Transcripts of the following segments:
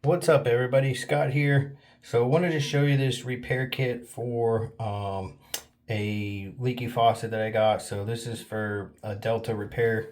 What's up, everybody? Scott here. So I wanted to show you this repair kit for a leaky faucet that I got. So this is for a Delta repair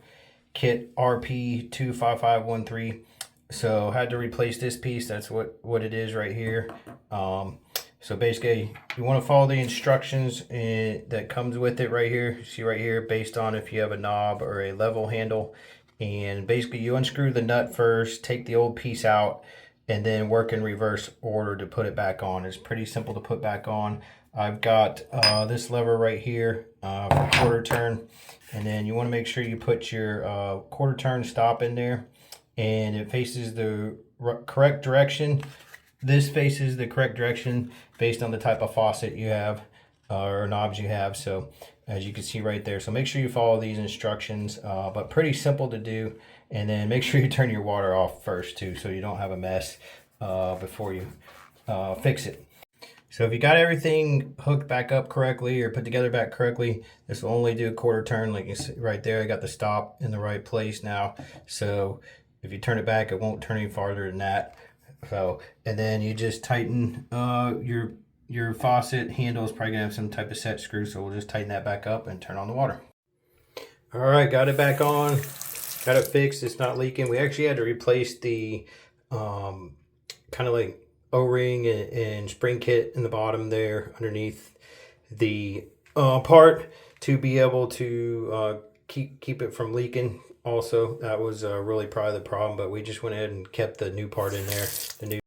kit RP25513. So I had to replace this piece. That's what it is right here. So basically you want to follow the instructions that comes with it right here. See right here, based on if you have a knob or a level handle. And basically you unscrew the nut first, take the old piece out, and then work in reverse order to put it back on. It's pretty simple to put back on. I've got this lever right here for quarter turn, and then you want to make sure you put your quarter turn stop in there, and it faces the correct direction. This faces the correct direction based on the type of faucet you have or knobs you have. So as you can see right there, so make sure you follow these instructions, but pretty simple to do. And then make sure you turn your water off first too, so you don't have a mess before you fix it. So if you got everything hooked back up correctly or put together back correctly, this will only do a quarter turn. Like you see right there, I got the stop in the right place now. So if you turn it back, it won't turn any farther than that. So, and then you just tighten your faucet handle is probably gonna have some type of set screw, so we'll just tighten that back up and turn on the water. All right, got it back on, got it fixed. It's not leaking. We actually had to replace the kind of like O-ring and spring kit in the bottom there underneath the part to be able to keep it from leaking. Also, that was really probably the problem, but we just went ahead and kept the new part in there, the new